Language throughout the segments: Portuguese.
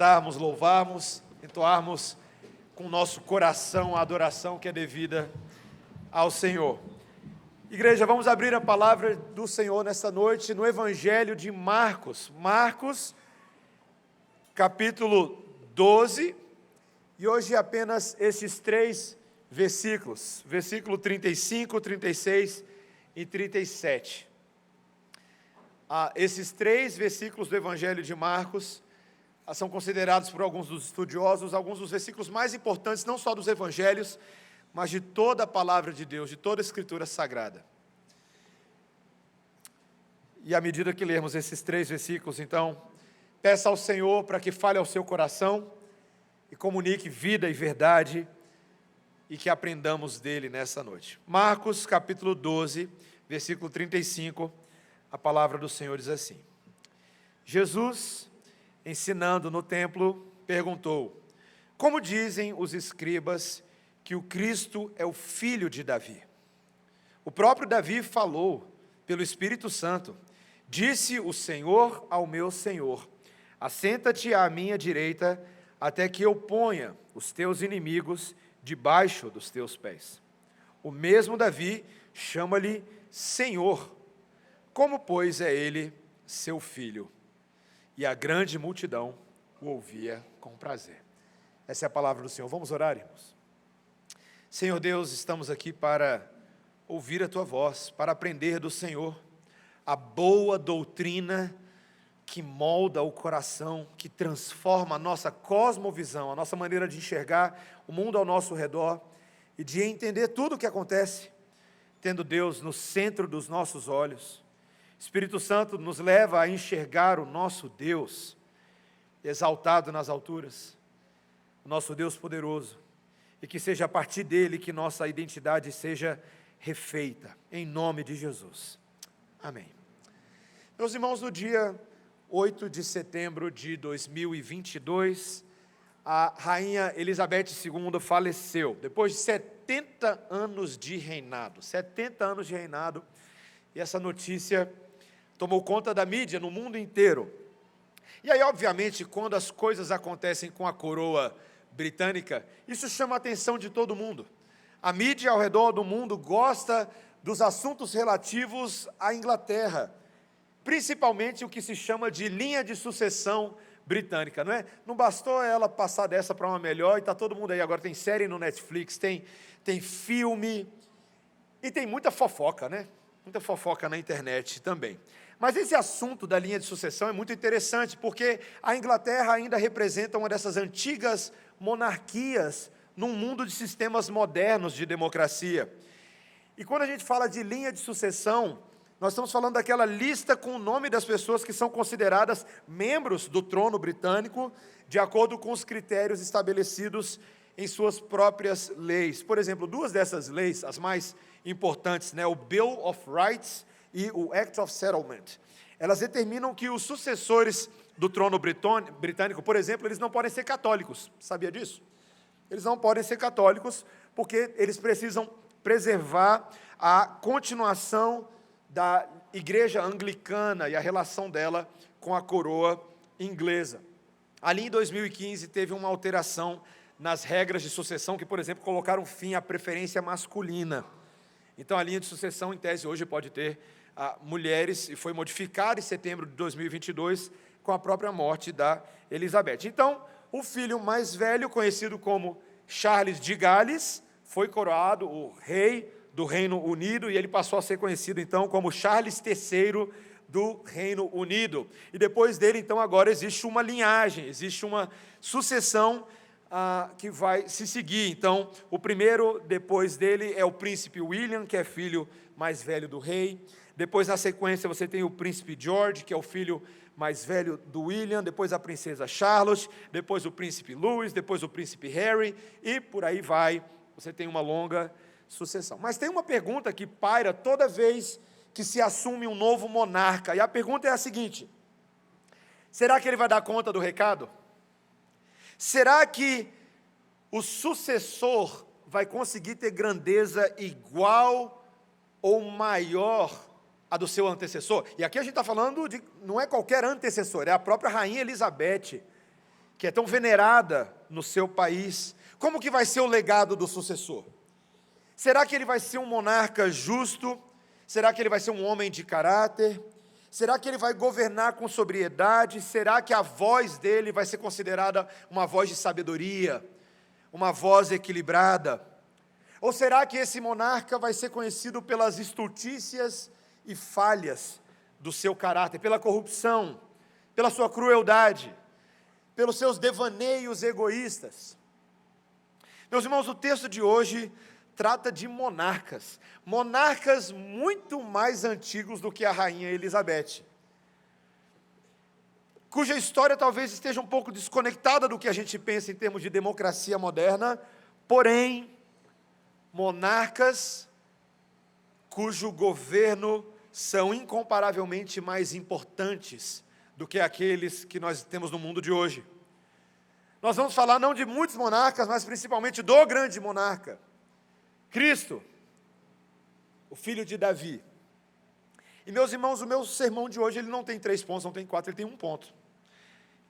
Cantarmos, louvarmos, entoarmos com o nosso coração a adoração que é devida ao Senhor. Igreja, vamos abrir a palavra do Senhor nesta noite no Evangelho de Marcos. Marcos, capítulo 12, e hoje apenas estes 3 versículos, versículo 35, 36 e 37. Esses 3 versículos do Evangelho de Marcos são considerados por alguns dos estudiosos alguns dos versículos mais importantes, não só dos evangelhos, mas de toda a palavra de Deus, de toda a escritura sagrada. E à medida que lermos esses 3 versículos, então, peça ao Senhor para que fale ao seu coração e comunique vida e verdade e que aprendamos dele nessa noite. Marcos, capítulo 12, versículo 35, a palavra do Senhor diz assim: Jesus, ensinando no templo, perguntou: como dizem os escribas que o Cristo é o filho de Davi? O próprio Davi falou pelo Espírito Santo: disse o Senhor ao meu Senhor: assenta-te à minha direita, até que eu ponha os teus inimigos debaixo dos teus pés. O mesmo Davi chama-lhe Senhor. Como, pois, é ele seu filho? E a grande multidão o ouvia com prazer. Essa é a palavra do Senhor. Vamos orar, irmãos? Senhor Deus, estamos aqui para ouvir a Tua voz, para aprender do Senhor a boa doutrina que molda o coração, que transforma a nossa cosmovisão, a nossa maneira de enxergar o mundo ao nosso redor e de entender tudo o que acontece, tendo Deus no centro dos nossos olhos. Espírito Santo nos leva a enxergar o nosso Deus exaltado nas alturas, o nosso Deus poderoso, e que seja a partir dele que nossa identidade seja refeita, em nome de Jesus. Amém. Meus irmãos, no dia 8 de setembro de 2022, a rainha Elizabeth II faleceu, depois de 70 anos de reinado, 70 anos de reinado, e essa notícia tomou conta da mídia no mundo inteiro. E aí, obviamente, quando as coisas acontecem com a coroa britânica, isso chama a atenção de todo mundo. A mídia ao redor do mundo gosta dos assuntos relativos à Inglaterra, principalmente o que se chama de linha de sucessão britânica, não é? Não bastou ela passar dessa para uma melhor e está todo mundo aí. Agora tem série no Netflix, tem filme e tem muita fofoca, né? Muita fofoca na internet também. Mas esse assunto da linha de sucessão é muito interessante, porque a Inglaterra ainda representa uma dessas antigas monarquias num mundo de sistemas modernos de democracia. E quando a gente fala de linha de sucessão, nós estamos falando daquela lista com o nome das pessoas que são consideradas membros do trono britânico, de acordo com os critérios estabelecidos em suas próprias leis. Por exemplo, 2 dessas leis, as mais importantes, o Bill of Rights e o Act of Settlement, elas determinam que os sucessores do trono britânico, por exemplo, eles não podem ser católicos. Sabia disso? Eles não podem ser católicos porque eles precisam preservar a continuação da igreja anglicana e a relação dela com a coroa inglesa. Ali em 2015 teve uma alteração nas regras de sucessão que, por exemplo, colocaram fim à preferência masculina. Então a linha de sucessão, em tese, hoje pode ter mulheres, e foi modificada em setembro de 2022 com a própria morte da Elizabeth. Então, o filho mais velho, conhecido como Charles de Gales, foi coroado o rei do Reino Unido, e ele passou a ser conhecido, então, como Charles III do Reino Unido. E depois dele, então, agora existe uma linhagem, existe uma sucessão que vai se seguir. Então, o primeiro depois dele é o príncipe William, que é filho mais velho do rei. Depois, na sequência, você tem o príncipe George, que é o filho mais velho do William, depois a princesa Charlotte, depois o príncipe Louis, depois o príncipe Harry, e por aí vai, você tem uma longa sucessão. Mas tem uma pergunta que paira toda vez que se assume um novo monarca, e a pergunta é a seguinte: será que ele vai dar conta do recado? Será que o sucessor vai conseguir ter grandeza igual ou maior a do seu antecessor? E aqui a gente está falando de, não é qualquer antecessor, é a própria rainha Elizabeth, que é tão venerada no seu país, como que vai ser o legado do sucessor? Será que ele vai ser um monarca justo? Será que ele vai ser um homem de caráter? Será que ele vai governar com sobriedade? Será que a voz dele vai ser considerada uma voz de sabedoria, uma voz equilibrada? Ou será que esse monarca vai ser conhecido pelas estultícias e falhas do seu caráter, pela corrupção, pela sua crueldade, pelos seus devaneios egoístas? Meus irmãos, o texto de hoje trata de monarcas muito mais antigos do que a rainha Elizabeth, cuja história talvez esteja um pouco desconectada do que a gente pensa em termos de democracia moderna, porém, monarcas cujo governo são incomparavelmente mais importantes do que aqueles que nós temos no mundo de hoje. Nós vamos falar não de muitos monarcas, mas principalmente do grande monarca, Cristo, o filho de Davi. E meus irmãos, o meu sermão de hoje, ele não tem 3 pontos, não tem 4, ele tem 1 ponto.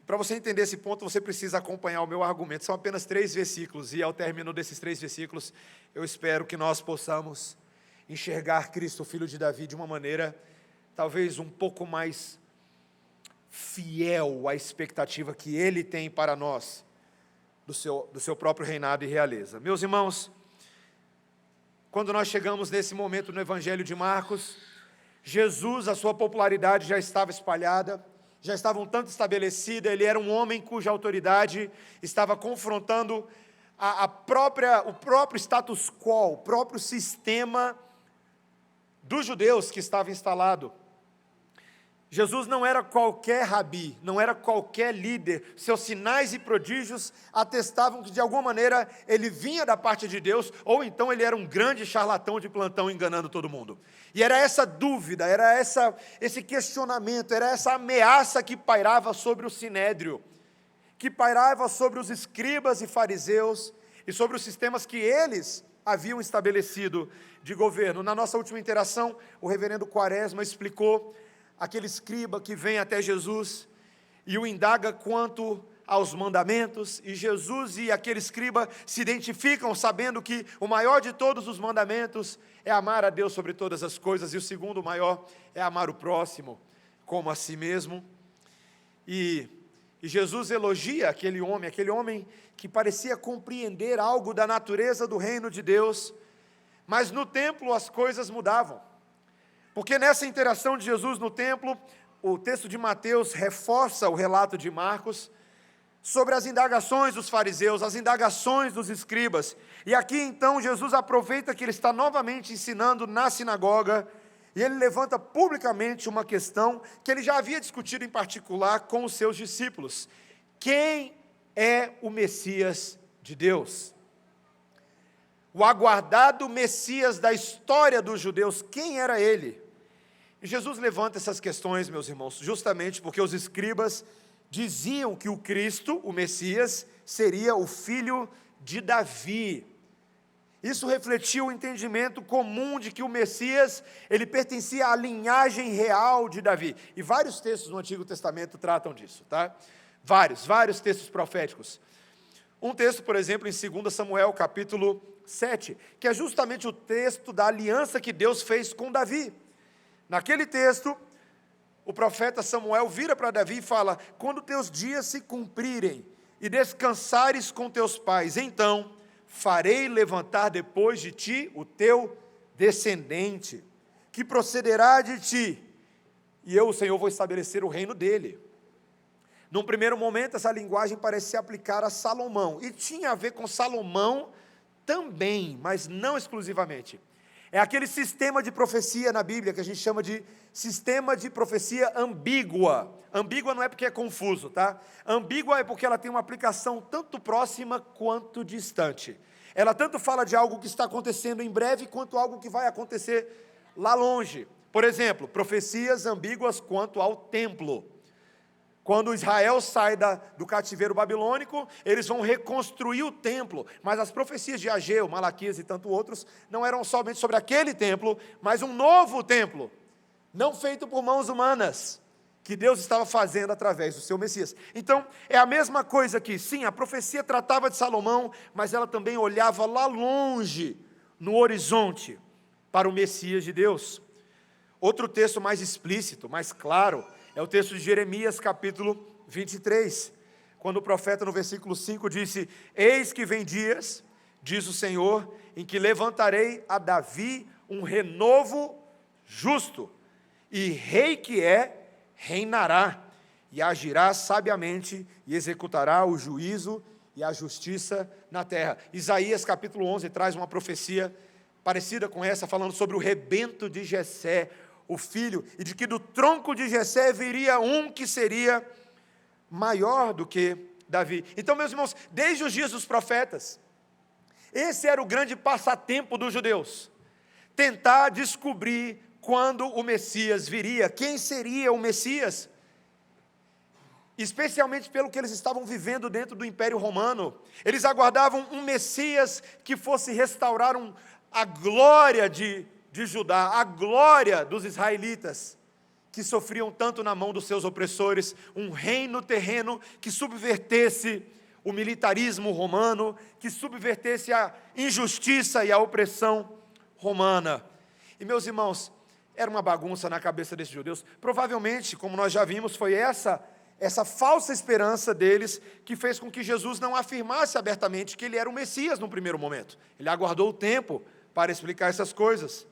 Para você entender esse ponto, você precisa acompanhar o meu argumento. São apenas 3 versículos, e ao término desses 3 versículos, eu espero que nós possamos enxergar Cristo, o filho de Davi, de uma maneira talvez um pouco mais fiel à expectativa que ele tem para nós, do seu próprio reinado e realeza. Meus irmãos, quando nós chegamos nesse momento no Evangelho de Marcos, Jesus, a sua popularidade já estava espalhada, já estava um tanto estabelecida, ele era um homem cuja autoridade estava confrontando o próprio status quo, o próprio sistema dos judeus que estava instalado. Jesus não era qualquer rabi, não era qualquer líder, seus sinais e prodígios atestavam que de alguma maneira ele vinha da parte de Deus, ou então ele era um grande charlatão de plantão enganando todo mundo. E era essa dúvida, era esse questionamento, era essa ameaça que pairava sobre o sinédrio, que pairava sobre os escribas e fariseus, e sobre os sistemas que eles haviam estabelecido de governo. Na nossa última interação, o reverendo Quaresma explicou aquele escriba que vem até Jesus e o indaga quanto aos mandamentos, e Jesus e aquele escriba se identificam sabendo que o maior de todos os mandamentos é amar a Deus sobre todas as coisas, e o segundo maior é amar o próximo como a si mesmo. E Jesus elogia aquele homem que parecia compreender algo da natureza do reino de Deus, mas no templo as coisas mudavam. Porque nessa interação de Jesus no templo, o texto de Mateus reforça o relato de Marcos sobre as indagações dos fariseus, as indagações dos escribas. E aqui então Jesus aproveita que ele está novamente ensinando na sinagoga, e ele levanta publicamente uma questão que ele já havia discutido em particular com os seus discípulos: quem é o Messias de Deus? O aguardado Messias da história dos judeus, quem era ele? E Jesus levanta essas questões, meus irmãos, justamente porque os escribas diziam que o Cristo, o Messias, seria o filho de Davi. Isso refletiu o entendimento comum de que o Messias, ele pertencia à linhagem real de Davi. E vários textos no Antigo Testamento tratam disso, tá? Vários textos proféticos. Um texto, por exemplo, em 2 Samuel, capítulo 7, que é justamente o texto da aliança que Deus fez com Davi. Naquele texto, o profeta Samuel vira para Davi e fala: quando teus dias se cumprirem e descansares com teus pais, então farei levantar depois de ti o teu descendente, que procederá de ti, e eu, o Senhor, vou estabelecer o reino dele. Num primeiro momento, essa linguagem parece se aplicar a Salomão, e tinha a ver com Salomão também, mas não exclusivamente. É aquele sistema de profecia na Bíblia que a gente chama de sistema de profecia ambígua. Ambígua não é porque é confuso, tá? Ambígua é porque ela tem uma aplicação tanto próxima quanto distante. Ela tanto fala de algo que está acontecendo em breve, quanto algo que vai acontecer lá longe. Por exemplo, profecias ambíguas quanto ao templo. Quando Israel sai do cativeiro babilônico, eles vão reconstruir o templo, mas as profecias de Ageu, Malaquias e tanto outros, não eram somente sobre aquele templo, mas um novo templo, não feito por mãos humanas, que Deus estava fazendo através do seu Messias. Então, é a mesma coisa aqui. Sim, a profecia tratava de Salomão, mas ela também olhava lá longe, no horizonte, para o Messias de Deus. Outro texto mais explícito, mais claro, é o texto de Jeremias, capítulo 23, quando o profeta, no versículo 5, disse: eis que vem dias, diz o Senhor, em que levantarei a Davi um renovo justo, e rei que é, reinará, e agirá sabiamente, e executará o juízo e a justiça na terra. Isaías capítulo 11 traz uma profecia parecida com essa, falando sobre o rebento de Jessé, o filho, e de que do tronco de Jessé viria um que seria maior do que Davi. Então, meus irmãos, desde os dias dos profetas, esse era o grande passatempo dos judeus, tentar descobrir quando o Messias viria, quem seria o Messias, especialmente pelo que eles estavam vivendo dentro do Império Romano. Eles aguardavam um Messias que fosse restaurar a glória de Judá, a glória dos israelitas, que sofriam tanto na mão dos seus opressores, um reino terreno que subvertesse o militarismo romano, que subvertesse a injustiça e a opressão romana. E, meus irmãos, era uma bagunça na cabeça desses judeus. Provavelmente, como nós já vimos, foi essa falsa esperança deles que fez com que Jesus não afirmasse abertamente que ele era o Messias no primeiro momento. Ele aguardou o tempo para explicar essas coisas.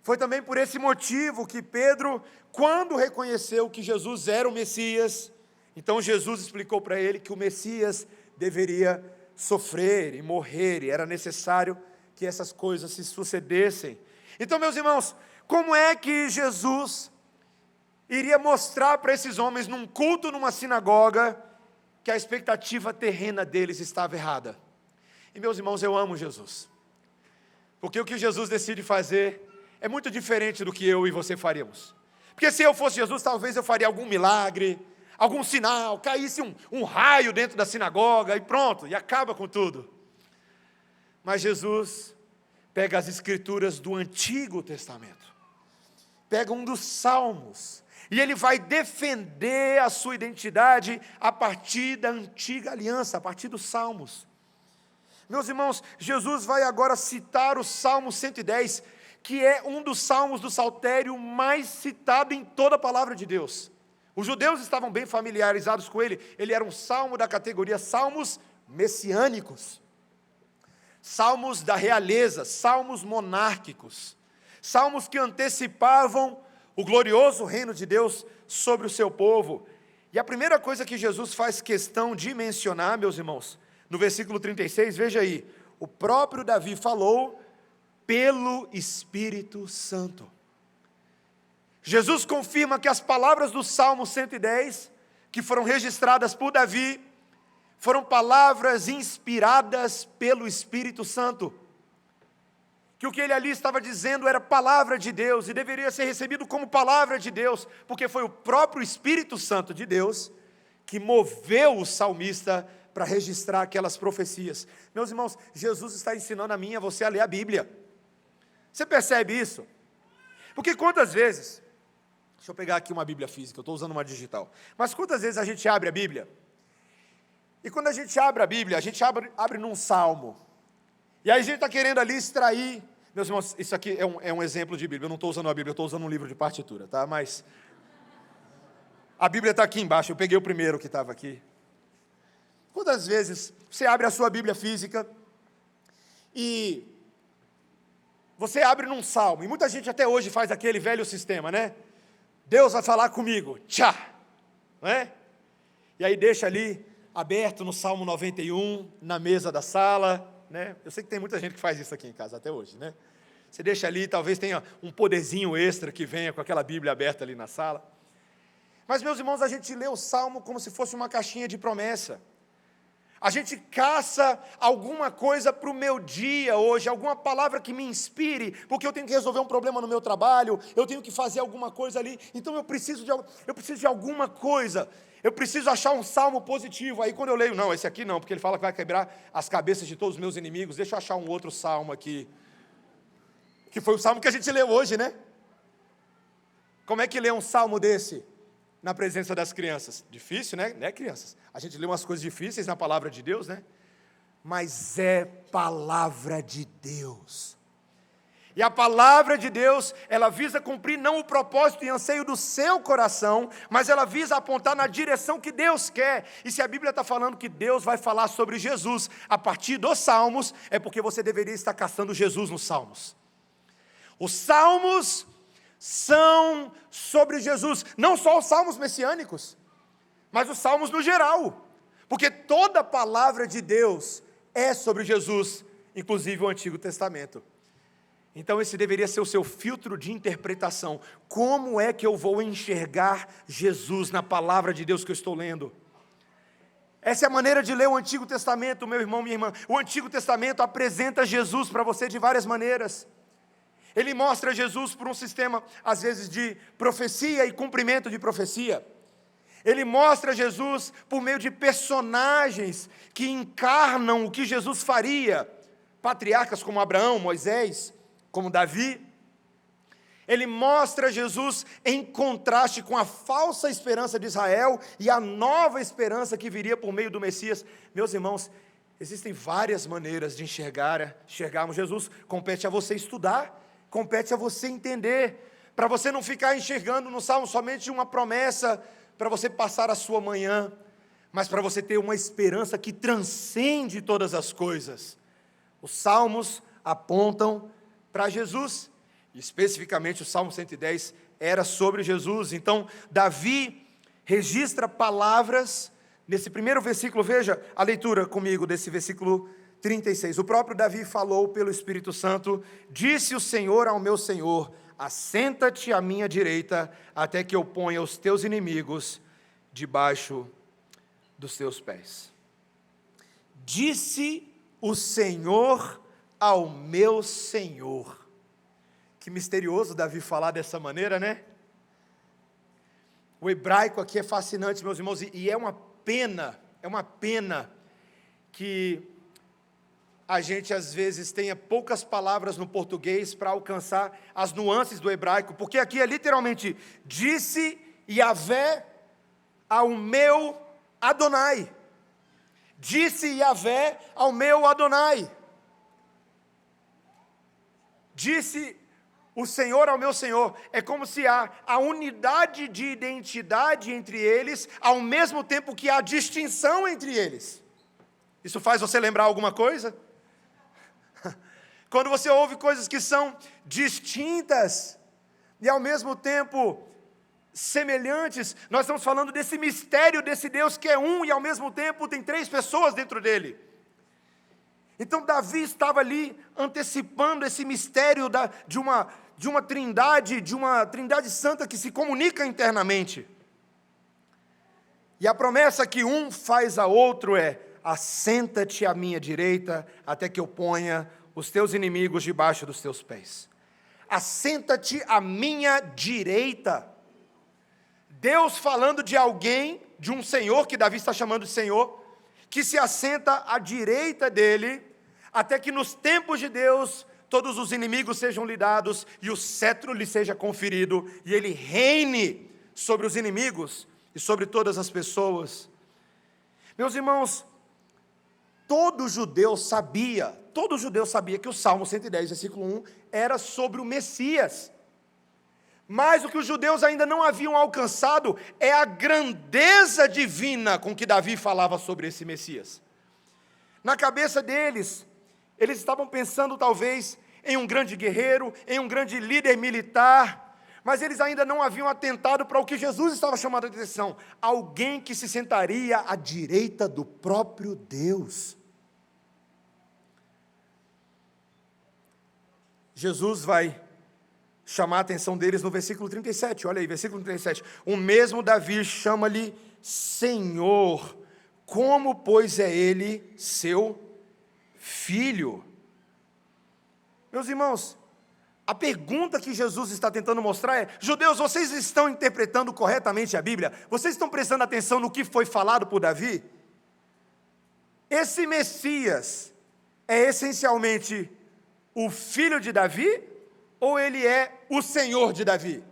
Foi também por esse motivo que Pedro, quando reconheceu que Jesus era o Messias, então Jesus explicou para ele que o Messias deveria sofrer e morrer, e era necessário que essas coisas se sucedessem. Então, meus irmãos, como é que Jesus iria mostrar para esses homens, num culto, numa sinagoga, que a expectativa terrena deles estava errada? E, meus irmãos, eu amo Jesus, porque o que Jesus decide fazer é muito diferente do que eu e você faríamos. Porque se eu fosse Jesus, talvez eu faria algum milagre, algum sinal, caísse um raio dentro da sinagoga e pronto, e acaba com tudo. Mas Jesus pega as escrituras do Antigo Testamento, pega um dos Salmos, e ele vai defender a sua identidade a partir da antiga aliança, a partir dos Salmos. Meus irmãos, Jesus vai agora citar o Salmo 110, que é um dos salmos do saltério mais citado em toda a palavra de Deus. Os judeus estavam bem familiarizados com ele. Ele era um salmo da categoria salmos messiânicos, salmos da realeza, salmos monárquicos, salmos que antecipavam o glorioso reino de Deus sobre o seu povo. E a primeira coisa que Jesus faz questão de mencionar, meus irmãos, no versículo 36, veja aí, o próprio Davi falou pelo Espírito Santo. Jesus confirma que as palavras do Salmo 110, que foram registradas por Davi, foram palavras inspiradas pelo Espírito Santo. Que o que ele ali estava dizendo era palavra de Deus, e deveria ser recebido como palavra de Deus, porque foi o próprio Espírito Santo de Deus que moveu o salmista para registrar aquelas profecias. Meus irmãos, Jesus está ensinando a mim e a você a ler a Bíblia. Você percebe isso? Porque quantas vezes, deixa eu pegar aqui uma Bíblia física, eu estou usando uma digital, mas quantas vezes a gente abre a Bíblia, e quando a gente abre a Bíblia, a gente abre num salmo, e aí a gente está querendo ali extrair, meus irmãos, isso aqui é um exemplo de Bíblia, eu não estou usando a Bíblia, eu estou usando um livro de partitura, tá? Mas a Bíblia está aqui embaixo, eu peguei o primeiro que estava aqui. Quantas vezes você abre a sua Bíblia física, e você abre num salmo, e muita gente até hoje faz aquele velho sistema, né? Deus vai falar comigo, tchá, não é? E aí deixa ali, aberto no Salmo 91, na mesa da sala, né? Eu sei que tem muita gente que faz isso aqui em casa até hoje, né? Você deixa ali, talvez tenha um poderzinho extra que venha com aquela Bíblia aberta ali na sala. Mas, meus irmãos, a gente lê o Salmo como se fosse uma caixinha de promessa. A gente caça alguma coisa para o meu dia hoje, alguma palavra que me inspire, porque eu tenho que resolver um problema no meu trabalho, eu tenho que fazer alguma coisa ali, então eu preciso de alguma coisa, eu preciso achar um salmo positivo. Aí quando eu leio, não, esse aqui não, porque ele fala que vai quebrar as cabeças de todos os meus inimigos, deixa eu achar um outro salmo aqui, que foi o salmo que a gente leu hoje, né? Como é que lê um salmo desse? na presença das crianças? Difícil, né? Né, crianças? A gente lê umas coisas difíceis na palavra de Deus, né? Mas é palavra de Deus. E a palavra de Deus, ela visa cumprir não o propósito e anseio do seu coração, mas ela visa apontar na direção que Deus quer. E se a Bíblia está falando que Deus vai falar sobre Jesus a partir dos Salmos, é porque você deveria estar caçando Jesus nos Salmos. Os Salmos são sobre Jesus, não só os Salmos messiânicos, mas os Salmos no geral, porque toda a palavra de Deus é sobre Jesus, inclusive o Antigo Testamento. Então esse deveria ser o seu filtro de interpretação. Como é que eu vou enxergar Jesus na palavra de Deus que eu estou lendo? Essa é a maneira de ler o Antigo Testamento, meu irmão, minha irmã. O Antigo Testamento apresenta Jesus para você de várias maneiras. Ele mostra Jesus por um sistema, às vezes, de profecia e cumprimento de profecia. Ele mostra Jesus por meio de personagens que encarnam o que Jesus faria. Patriarcas como Abraão, Moisés, como Davi. Ele mostra Jesus em contraste com a falsa esperança de Israel e a nova esperança que viria por meio do Messias. Meus irmãos, existem várias maneiras de enxergarmos Jesus. Compete a você estudar, compete a você entender, para você não ficar enxergando no Salmo somente uma promessa, para você passar a sua manhã, mas para você ter uma esperança que transcende todas as coisas. Os Salmos apontam para Jesus, e especificamente o Salmo 110 era sobre Jesus. Então Davi registra palavras, nesse primeiro versículo, veja a leitura comigo desse versículo 36, o próprio Davi falou pelo Espírito Santo: disse o Senhor ao meu Senhor, assenta-te à minha direita, até que eu ponha os teus inimigos debaixo dos teus pés. Disse o Senhor ao meu Senhor. Que misterioso Davi falar dessa maneira, né? O hebraico aqui é fascinante, meus irmãos, e é uma pena que a gente às vezes tenha poucas palavras no português para alcançar as nuances do hebraico, porque aqui é literalmente: disse Yahvé ao meu Adonai. Disse Yahvé ao meu Adonai. Disse o Senhor ao meu Senhor. É como se há a unidade de identidade entre eles, ao mesmo tempo que há distinção entre eles. Isso faz você lembrar alguma coisa? Quando você ouve coisas que são distintas e ao mesmo tempo semelhantes, nós estamos falando desse mistério desse Deus que é um e ao mesmo tempo tem três pessoas dentro dele. Então Davi estava ali antecipando esse mistério de uma trindade santa que se comunica internamente. E a promessa que um faz a outro é: assenta-te à minha direita, até que eu ponha os teus inimigos debaixo dos teus pés. Assenta-te à minha direita. Deus falando de alguém, de um Senhor, que Davi está chamando de Senhor, que se assenta à direita dele, até que nos tempos de Deus, todos os inimigos sejam lhe dados, e o cetro lhe seja conferido, e ele reine sobre os inimigos, e sobre todas as pessoas. Meus irmãos, todo judeu sabia que o Salmo 110, versículo 1, era sobre o Messias. Mas o que os judeus ainda não haviam alcançado é a grandeza divina com que Davi falava sobre esse Messias. Na cabeça deles, eles estavam pensando talvez em um grande guerreiro, em um grande líder militar, mas eles ainda não haviam atentado para o que Jesus estava chamando a atenção: alguém que se sentaria à direita do próprio Deus. Jesus vai chamar a atenção deles no versículo 37, olha aí, versículo 37, o mesmo Davi chama-lhe Senhor, como pois é ele seu filho? Meus irmãos, a pergunta que Jesus está tentando mostrar é: judeus, vocês estão interpretando corretamente a Bíblia? Vocês estão prestando atenção no que foi falado por Davi? Esse Messias é essencialmente o filho de Davi, ou ele é o Senhor de Davi?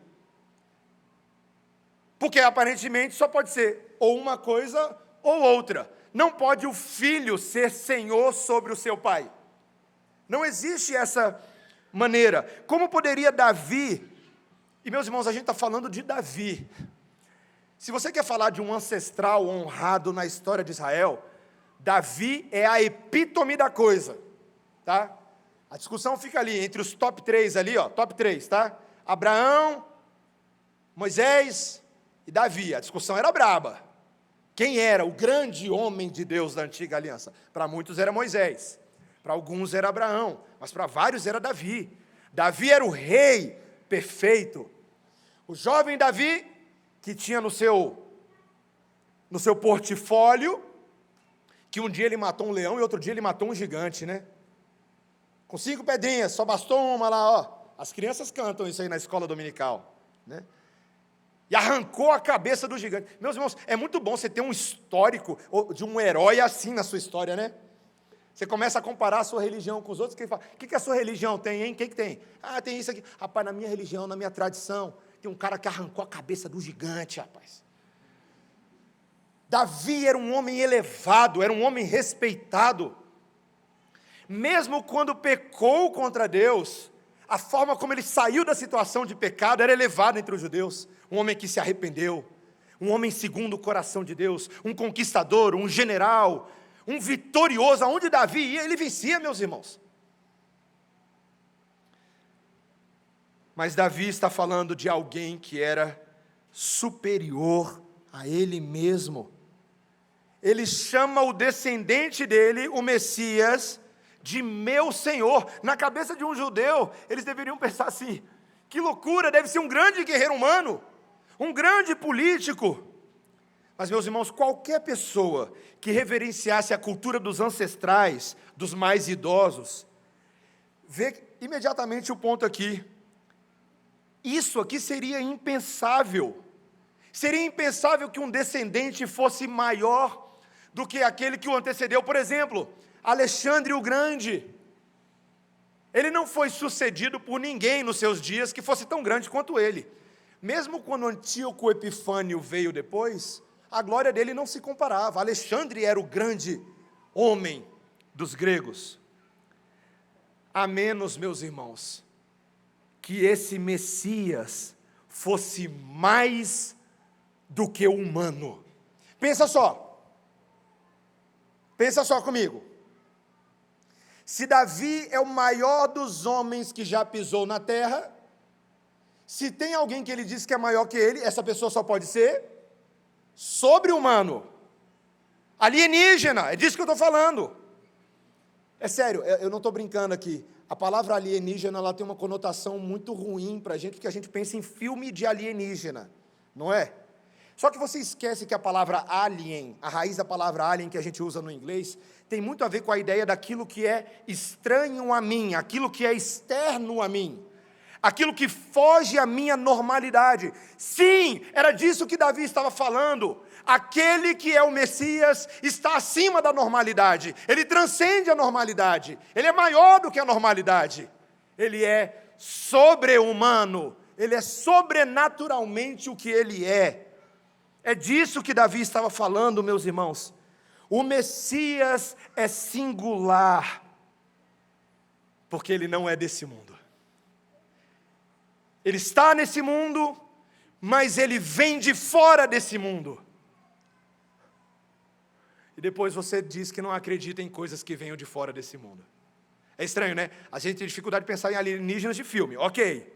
Porque aparentemente só pode ser ou uma coisa ou outra. Não pode o filho ser senhor sobre o seu pai. Não existe essa maneira. Como poderia Davi, e meus irmãos, a gente está falando de Davi. Se você quer falar de um ancestral honrado na história de Israel, Davi é a epítome da coisa, tá? A discussão fica ali, entre os top 3 ali, ó, top 3, tá? Abraão, Moisés e Davi. A discussão era braba. Quem era o grande homem de Deus da antiga aliança? Para muitos era Moisés, para alguns era Abraão, mas para vários era Davi. Davi era o rei perfeito. O jovem Davi, que tinha no seu portfólio, que um dia ele matou um leão e outro dia ele matou um gigante, né? Com 5 pedrinhas, só bastou uma lá, ó. As crianças cantam isso aí na escola dominical, né? E arrancou a cabeça do gigante. Meus irmãos, é muito bom você ter um histórico de um herói assim na sua história, né? Você começa a comparar a sua religião com os outros, que fala, o que a sua religião tem, hein? O que tem? Ah, tem isso aqui. Rapaz, na minha religião, na minha tradição, tem um cara que arrancou a cabeça do gigante, rapaz. Davi era um homem elevado, era um homem respeitado. Mesmo quando pecou contra Deus, a forma como ele saiu da situação de pecado era elevada entre os judeus. Um homem que se arrependeu, um homem segundo o coração de Deus, um conquistador, um general, um vitorioso. Aonde Davi ia, ele vencia, meus irmãos. Mas Davi está falando de alguém que era superior a ele mesmo. Ele chama o descendente dele, o Messias, de meu Senhor. Na cabeça de um judeu, eles deveriam pensar assim, que loucura, deve ser um grande guerreiro humano, um grande político. Mas, meus irmãos, qualquer pessoa que reverenciasse a cultura dos ancestrais, dos mais idosos, vê imediatamente o ponto aqui. Isso aqui seria impensável. Seria impensável que um descendente fosse maior do que aquele que o antecedeu. Por exemplo, Alexandre o Grande. Ele não foi sucedido por ninguém nos seus dias que fosse tão grande quanto ele. Mesmo quando Antíoco Epifânio veio depois, a glória dele não se comparava. Alexandre era o grande homem dos gregos. A menos, meus irmãos, que esse Messias fosse mais do que humano. Pensa só comigo. Se Davi é o maior dos homens que já pisou na terra, se tem alguém que ele diz que é maior que ele, essa pessoa só pode ser sobre-humano, alienígena, é disso que eu estou falando. É sério, eu não estou brincando aqui. A palavra alienígena, ela tem uma conotação muito ruim para a gente, porque a gente pensa em filme de alienígena, não é? Só que você esquece que a palavra alien, a raiz da palavra alien que a gente usa no inglês, tem muito a ver com a ideia daquilo que é estranho a mim, aquilo que é externo a mim, aquilo que foge à minha normalidade. Sim, era disso que Davi estava falando. Aquele que é o Messias está acima da normalidade, ele transcende a normalidade, ele é maior do que a normalidade, ele é sobre-humano, ele é sobrenaturalmente o que ele é. É disso que Davi estava falando, meus irmãos. O Messias é singular, porque ele não é desse mundo. Ele está nesse mundo, mas ele vem de fora desse mundo. E depois você diz que não acredita em coisas que venham de fora desse mundo. É estranho, né? A gente tem dificuldade de pensar em alienígenas de filme, ok.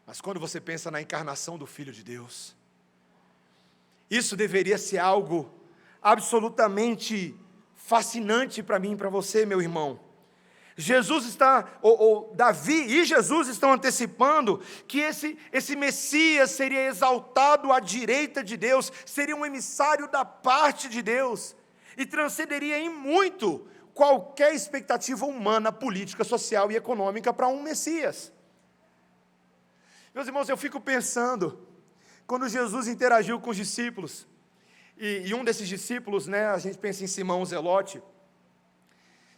Mas quando você pensa na encarnação do Filho de Deus, isso deveria ser algo absolutamente fascinante para mim e para você, meu irmão. Davi e Jesus estão antecipando que esse Messias seria exaltado à direita de Deus, seria um emissário da parte de Deus, e transcenderia em muito qualquer expectativa humana, política, social e econômica para um Messias. Meus irmãos, eu fico pensando, quando Jesus interagiu com os discípulos, e um desses discípulos, né, a gente pensa em Simão Zelote.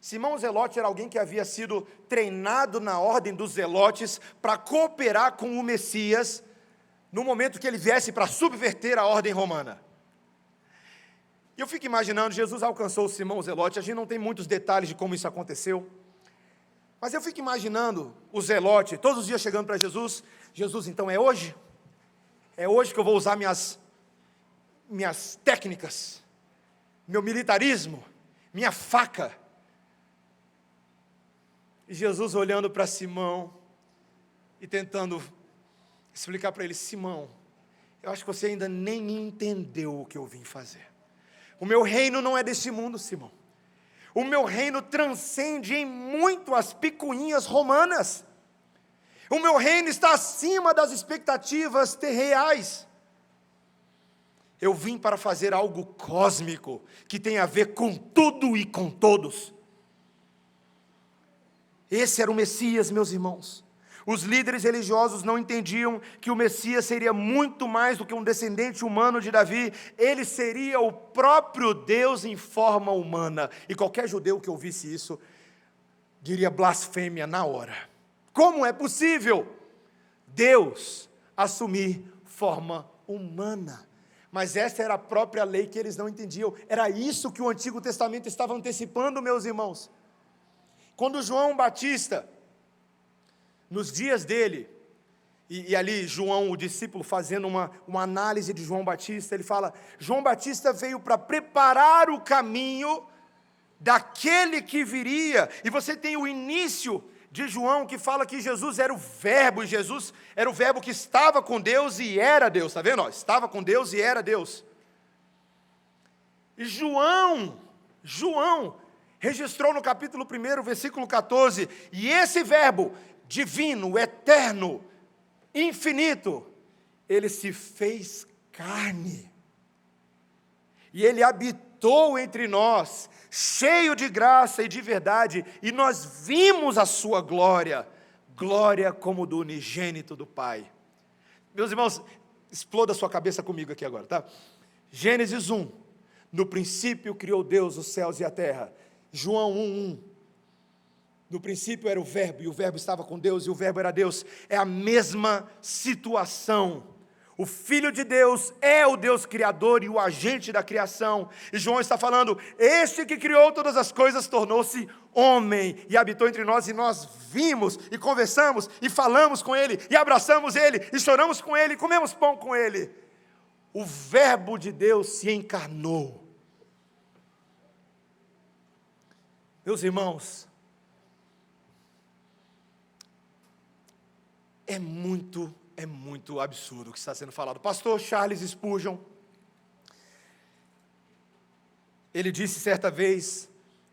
Simão Zelote era alguém que havia sido treinado na ordem dos zelotes para cooperar com o Messias no momento que ele viesse para subverter a ordem romana. E eu fico imaginando, Jesus alcançou Simão Zelote, a gente não tem muitos detalhes de como isso aconteceu, mas eu fico imaginando o Zelote, todos os dias chegando para Jesus, Jesus, então é hoje que eu vou usar minhas técnicas, meu militarismo, minha faca. E Jesus olhando para Simão e tentando explicar para ele, Simão, eu acho que você ainda nem entendeu o que eu vim fazer. O meu reino não é deste mundo, Simão. O meu reino transcende em muito as picuinhas romanas. O meu reino está acima das expectativas terreais. Eu vim para fazer algo cósmico, que tem a ver com tudo e com todos. Esse era o Messias, meus irmãos. Os líderes religiosos não entendiam que o Messias seria muito mais do que um descendente humano de Davi. Ele seria o próprio Deus em forma humana. E qualquer judeu que ouvisse isso, diria blasfêmia na hora. Como é possível Deus assumir forma humana? Mas essa era a própria lei que eles não entendiam. Era isso que o Antigo Testamento estava antecipando, meus irmãos. Quando João Batista, nos dias dele, e ali João, o discípulo, fazendo uma análise de João Batista, ele fala, João Batista veio para preparar o caminho daquele que viria. E você tem o início de João, que fala que Jesus era o verbo, e Jesus era o verbo que estava com Deus e era Deus, está vendo? Estava com Deus e era Deus. E João registrou no capítulo 1, versículo 14, e esse verbo divino, eterno, infinito, ele se fez carne, e ele habitou entre nós, cheio de graça e de verdade, e nós vimos a sua glória, glória como do unigênito do Pai. Meus irmãos, exploda a sua cabeça comigo aqui agora, tá? Gênesis 1, no princípio criou Deus os céus e a terra. João 1:1, no princípio era o verbo, e o verbo estava com Deus, e o verbo era Deus. É a mesma situação. O Filho de Deus é o Deus criador e o agente da criação. E João está falando, este que criou todas as coisas tornou-se homem e habitou entre nós, e nós vimos e conversamos e falamos com ele e abraçamos ele e choramos com ele e comemos pão com ele. O verbo de Deus se encarnou. Meus irmãos, é muito absurdo o que está sendo falado. Pastor Charles Spurgeon, ele disse certa vez,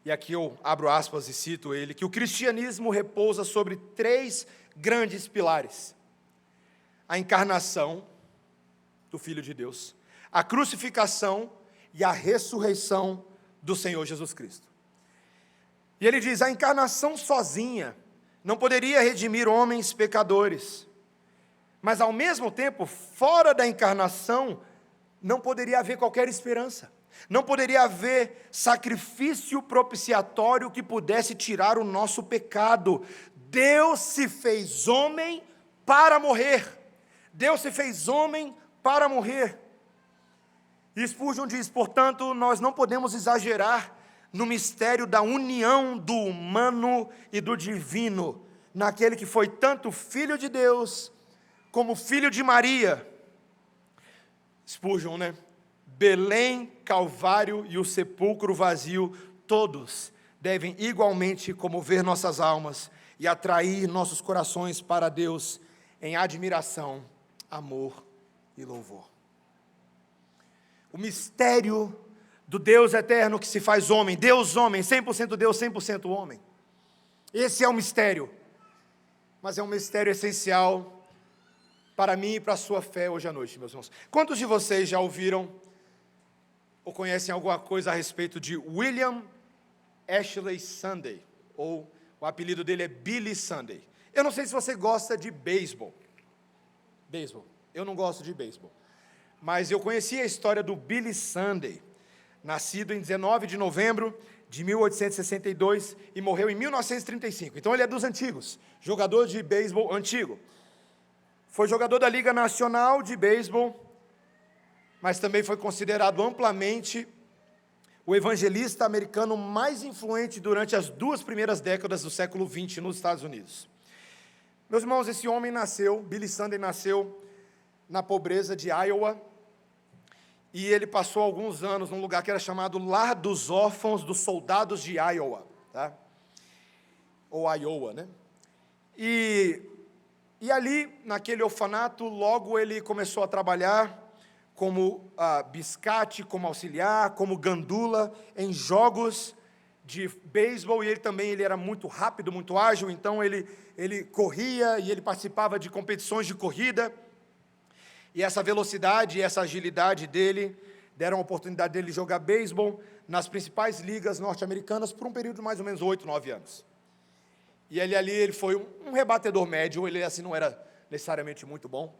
e aqui eu abro aspas e cito ele, que o cristianismo repousa sobre 3 grandes pilares: a encarnação do Filho de Deus, a crucificação e a ressurreição do Senhor Jesus Cristo. E ele diz, a encarnação sozinha não poderia redimir homens pecadores, mas ao mesmo tempo, fora da encarnação, não poderia haver qualquer esperança, não poderia haver sacrifício propiciatório que pudesse tirar o nosso pecado. Deus se fez homem para morrer, Deus se fez homem para morrer. E Spurgeon diz, portanto, nós não podemos exagerar no mistério da união do humano e do divino, naquele que foi tanto Filho de Deus, como Filho de Maria. Spurgeon, Belém, Calvário e o sepulcro vazio, todos devem igualmente comover nossas almas e atrair nossos corações para Deus em admiração, amor e louvor. O mistério do Deus eterno que se faz homem, Deus homem, 100% Deus, 100% homem. Esse é o mistério, mas é um mistério essencial para mim e para a sua fé hoje à noite, meus irmãos. Quantos de vocês já ouviram ou conhecem alguma coisa a respeito de William Ashley Sunday, ou o apelido dele é Billy Sunday? Eu não sei se você gosta de beisebol. Eu não gosto de beisebol, mas eu conheci a história do Billy Sunday, nascido em 19 de novembro de 1862 e morreu em 1935. Então ele é dos antigos, jogador de beisebol antigo. Foi jogador da Liga Nacional de Beisebol, mas também foi considerado amplamente o evangelista americano mais influente durante as 2 primeiras décadas do século XX nos Estados Unidos. Meus irmãos, esse homem Billy Sunday nasceu na pobreza de Iowa, e ele passou alguns anos num lugar que era chamado Lar dos Órfãos dos Soldados de Iowa, tá? Ou Iowa, né? E ali, naquele orfanato, logo ele começou a trabalhar como biscate, como auxiliar, como gandula em jogos de beisebol, e ele era muito rápido, muito ágil, então ele corria e ele participava de competições de corrida, e essa velocidade e essa agilidade dele deram a oportunidade dele jogar beisebol nas principais ligas norte-americanas por um período de mais ou menos 8, 9 anos. E ele foi um rebatedor médio, ele assim não era necessariamente muito bom,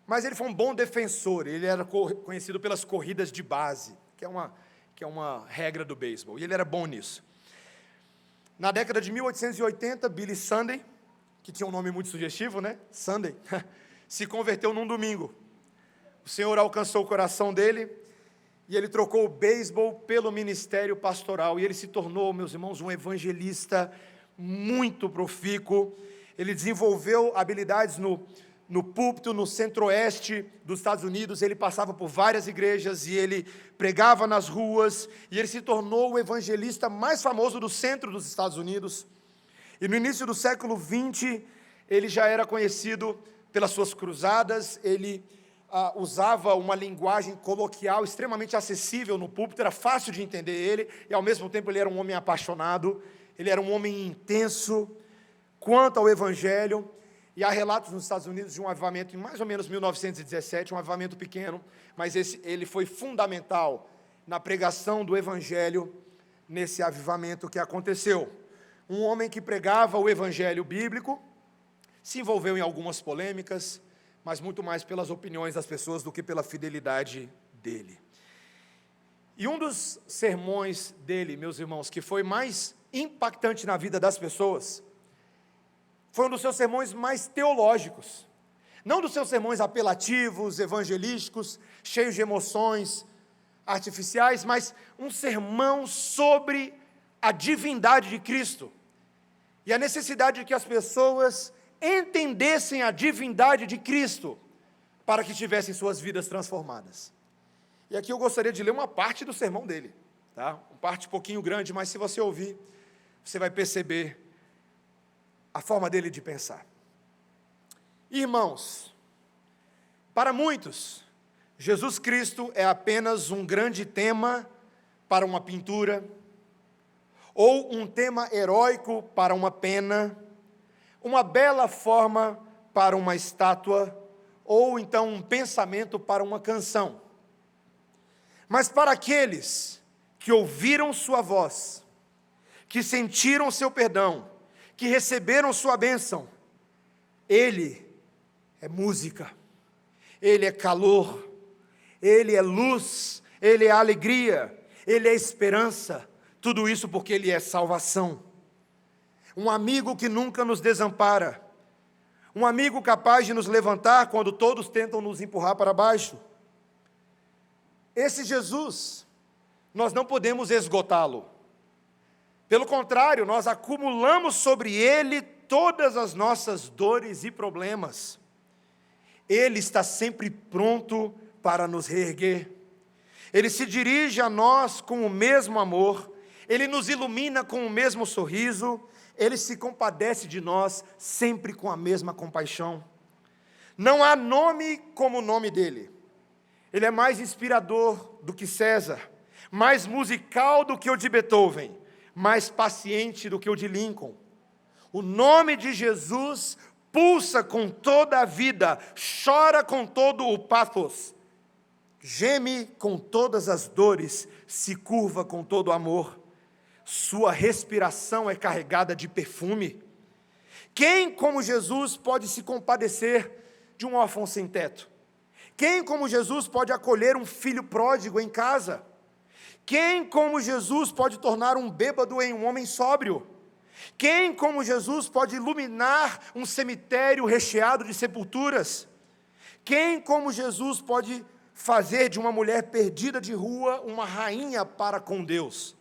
mas ele foi um bom defensor, ele era conhecido pelas corridas de base, que é uma regra do beisebol, e ele era bom nisso. Na década de 1880, Billy Sunday, que tinha um nome muito sugestivo, né? Sunday, se converteu num domingo. O Senhor alcançou o coração dele, e ele trocou o beisebol pelo ministério pastoral, e ele se tornou, meus irmãos, um evangelista muito profícuo. Ele desenvolveu habilidades no púlpito, no centro-oeste dos Estados Unidos. Ele passava por várias igrejas e ele pregava nas ruas, e ele se tornou o evangelista mais famoso do centro dos Estados Unidos. E no início do século XX, ele já era conhecido pelas suas cruzadas, ele usava uma linguagem coloquial extremamente acessível no púlpito, era fácil de entender ele, e ao mesmo tempo ele era um homem apaixonado, ele era um homem intenso quanto ao evangelho. E há relatos nos Estados Unidos de um avivamento em mais ou menos 1917, um avivamento pequeno, mas ele foi fundamental na pregação do evangelho nesse avivamento que aconteceu. Um homem que pregava o evangelho bíblico, se envolveu em algumas polêmicas, mas muito mais pelas opiniões das pessoas do que pela fidelidade dele. E um dos sermões dele, meus irmãos, que foi mais impactante na vida das pessoas, foi um dos seus sermões mais teológicos, não dos seus sermões apelativos, evangelísticos, cheios de emoções artificiais, mas um sermão sobre a divindade de Cristo, e a necessidade de que as pessoas entendessem a divindade de Cristo, para que tivessem suas vidas transformadas. E aqui eu gostaria de ler uma parte do sermão dele, tá? Uma parte um pouquinho grande, mas se você ouvir, você vai perceber a forma dele de pensar. Irmãos, para muitos, Jesus Cristo é apenas um grande tema para uma pintura, ou um tema heróico para uma pena, uma bela forma para uma estátua, ou então um pensamento para uma canção. Mas para aqueles que ouviram sua voz, que sentiram seu perdão, que receberam sua bênção, ele é música, ele é calor, ele é luz, ele é alegria, ele é esperança, tudo isso porque ele é salvação. Um amigo que nunca nos desampara, um amigo capaz de nos levantar quando todos tentam nos empurrar para baixo. Esse Jesus, nós não podemos esgotá-lo. Pelo contrário, nós acumulamos sobre ele todas as nossas dores e problemas. Ele está sempre pronto para nos reerguer. Ele se dirige a nós com o mesmo amor, ele nos ilumina com o mesmo sorriso, ele se compadece de nós sempre com a mesma compaixão. Não há nome como o nome dele. Ele é mais inspirador do que César, mais musical do que o de Beethoven, mais paciente do que o de Lincoln. O nome de Jesus pulsa com toda a vida, chora com todo o pathos, geme com todas as dores, se curva com todo o amor. Sua respiração é carregada de perfume. Quem, como Jesus, pode se compadecer de um órfão sem teto? Quem, como Jesus, pode acolher um filho pródigo em casa? Quem, como Jesus, pode tornar um bêbado em um homem sóbrio? Quem, como Jesus, pode iluminar um cemitério recheado de sepulturas? Quem como Jesus pode fazer de uma mulher perdida de rua uma rainha para com Deus?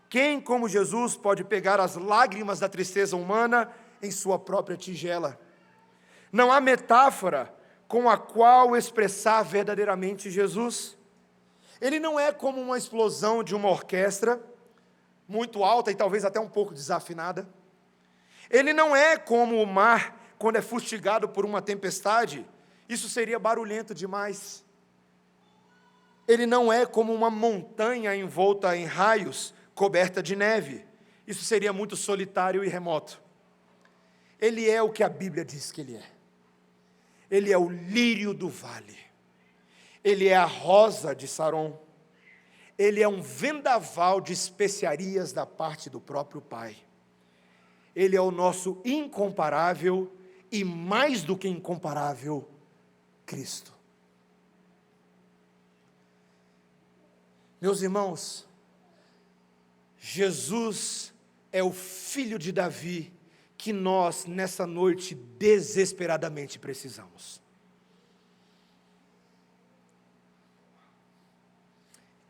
Quem como Jesus pode pegar as lágrimas da tristeza humana em sua própria tigela? Não há metáfora com a qual expressar verdadeiramente Jesus. Ele não é como uma explosão de uma orquestra, muito alta e talvez até um pouco desafinada. Ele não é como o mar quando é fustigado por uma tempestade, isso seria barulhento demais. Ele não é como uma montanha envolta em raios, coberta de neve, isso seria muito solitário e remoto. Ele é o que a Bíblia diz que ele é. Ele é o lírio do vale, ele é a rosa de Saron, ele é um vendaval de especiarias da parte do próprio Pai. Ele é o nosso incomparável e mais do que incomparável Cristo. Meus irmãos, Jesus é o filho de Davi que nós, nessa noite, desesperadamente precisamos.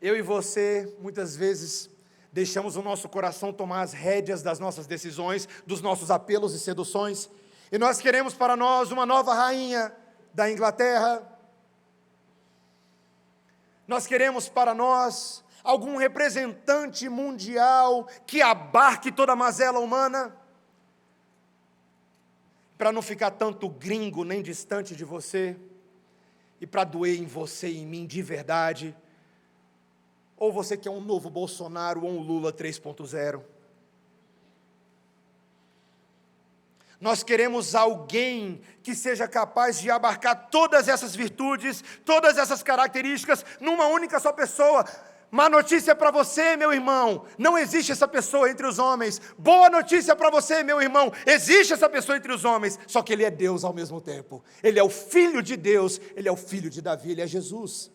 Eu e você, muitas vezes, deixamos o nosso coração tomar as rédeas das nossas decisões, dos nossos apelos e seduções, e nós queremos para nós uma nova rainha da Inglaterra, nós queremos para nós algum representante mundial que abarque toda a mazela humana, para não ficar tanto gringo nem distante de você, e para doer em você e em mim de verdade. Ou você quer um novo Bolsonaro ou um Lula 3.0. Nós queremos alguém que seja capaz de abarcar todas essas virtudes, todas essas características, numa única só pessoa. Má notícia para você, meu irmão, não existe essa pessoa entre os homens. Boa notícia para você, meu irmão, existe essa pessoa entre os homens, só que ele é Deus ao mesmo tempo. Ele é o Filho de Deus, ele é o Filho de Davi, ele é Jesus.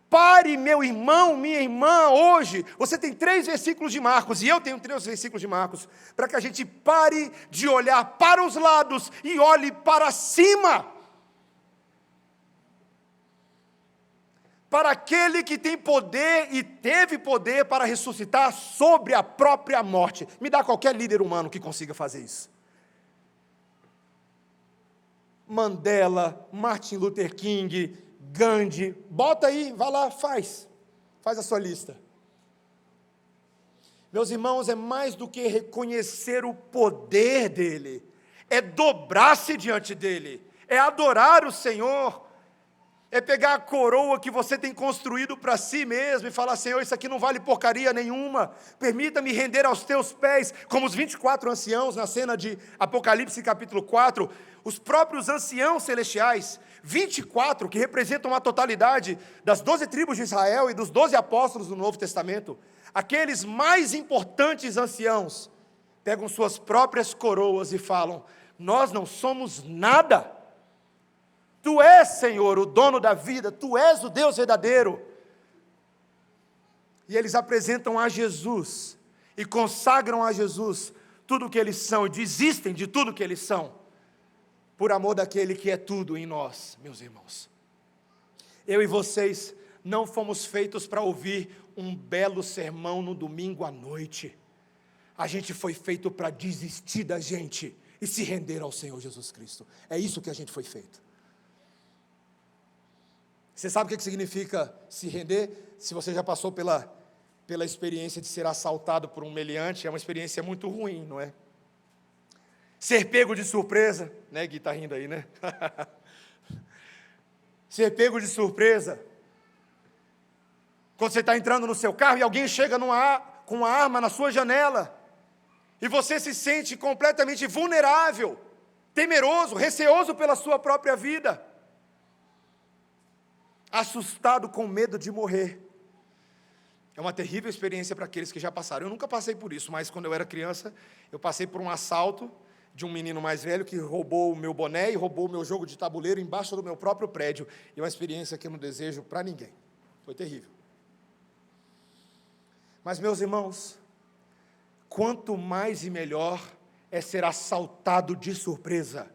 Pare, meu irmão, minha irmã, hoje, você tem 3 versículos de Marcos, e eu tenho 3 versículos de Marcos, para que a gente pare de olhar para os lados e olhe para cima. Para aquele que tem poder e teve poder para ressuscitar sobre a própria morte. Me dá qualquer líder humano que consiga fazer isso. Mandela, Martin Luther King, Gandhi, bota aí, vai lá, faz a sua lista. Meus irmãos, é mais do que reconhecer o poder dele, é dobrar-se diante dele, é adorar o Senhor, é pegar a coroa que você tem construído para si mesmo e falar: Senhor, isso aqui não vale porcaria nenhuma, permita-me render aos teus pés, como os 24 anciãos na cena de Apocalipse capítulo 4, os próprios anciãos celestiais, 24 que representam a totalidade das 12 tribos de Israel e dos 12 apóstolos do Novo Testamento, aqueles mais importantes anciãos, pegam suas próprias coroas e falam: nós não somos nada, Tu és, Senhor, o dono da vida, Tu és o Deus verdadeiro. E eles apresentam a Jesus, e consagram a Jesus tudo o que eles são, e desistem de tudo o que eles são, por amor daquele que é tudo em nós, meus irmãos. Eu e vocês não fomos feitos para ouvir um belo sermão no domingo à noite. A gente foi feito para desistir da gente e se render ao Senhor Jesus Cristo. É isso que a gente foi feito. Você sabe o que significa se render? Se você já passou pela experiência de ser assaltado por um meliante, é uma experiência muito ruim, não é? Ser pego de surpresa, né? Gui está rindo aí, né? Ser pego de surpresa. Quando você está entrando no seu carro e alguém chega com uma arma na sua janela, e você se sente completamente vulnerável, temeroso, receoso pela sua própria vida, assustado com medo de morrer. É uma terrível experiência para aqueles que já passaram. Eu nunca passei por isso, mas quando eu era criança, eu passei por um assalto de um menino mais velho que roubou o meu boné e roubou o meu jogo de tabuleiro embaixo do meu próprio prédio. E é uma experiência que eu não desejo para ninguém. Foi terrível. Mas, meus irmãos, quanto mais e melhor é ser assaltado de surpresa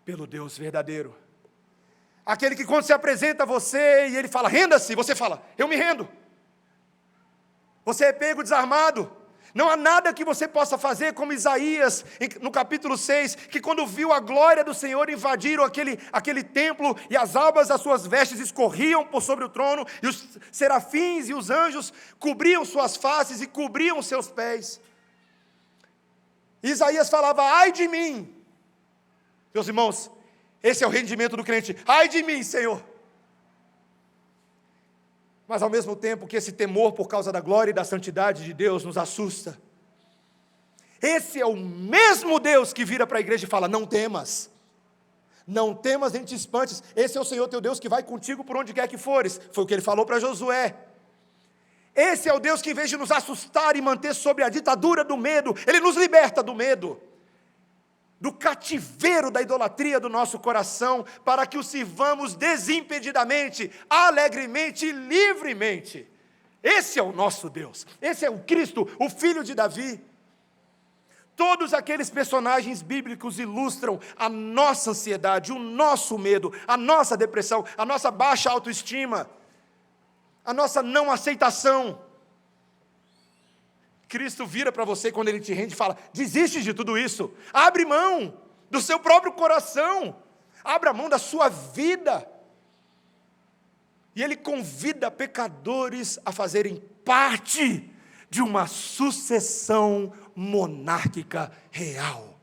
pelo Deus verdadeiro. Aquele que quando se apresenta a você e ele fala, renda-se, você fala, eu me rendo. Você é pego desarmado. Não há nada que você possa fazer como Isaías, no capítulo 6, que quando viu a glória do Senhor invadiram aquele templo, e as abas das suas vestes escorriam por sobre o trono, e os serafins e os anjos cobriam suas faces e cobriam seus pés. Isaías falava, ai de mim. Meus irmãos, esse é o rendimento do crente, ai de mim, Senhor. Mas ao mesmo tempo que esse temor por causa da glória e da santidade de Deus nos assusta, esse é o mesmo Deus que vira para a igreja e fala, não temas, nem te espantes, esse é o Senhor teu Deus que vai contigo por onde quer que fores, foi o que ele falou para Josué. Esse é o Deus que, em vez de nos assustar e manter sob a ditadura do medo, Ele nos liberta do medo, do cativeiro da idolatria do nosso coração, para que o sirvamos desimpedidamente, alegremente e livremente. Esse é o nosso Deus, esse é o Cristo, o Filho de Davi. Todos aqueles personagens bíblicos ilustram a nossa ansiedade, o nosso medo, a nossa depressão, a nossa baixa autoestima, a nossa não aceitação. Cristo vira para você quando Ele te rende e fala, desiste de tudo isso, abre mão do seu próprio coração, abra mão da sua vida. E Ele convida pecadores a fazerem parte de uma sucessão monárquica real.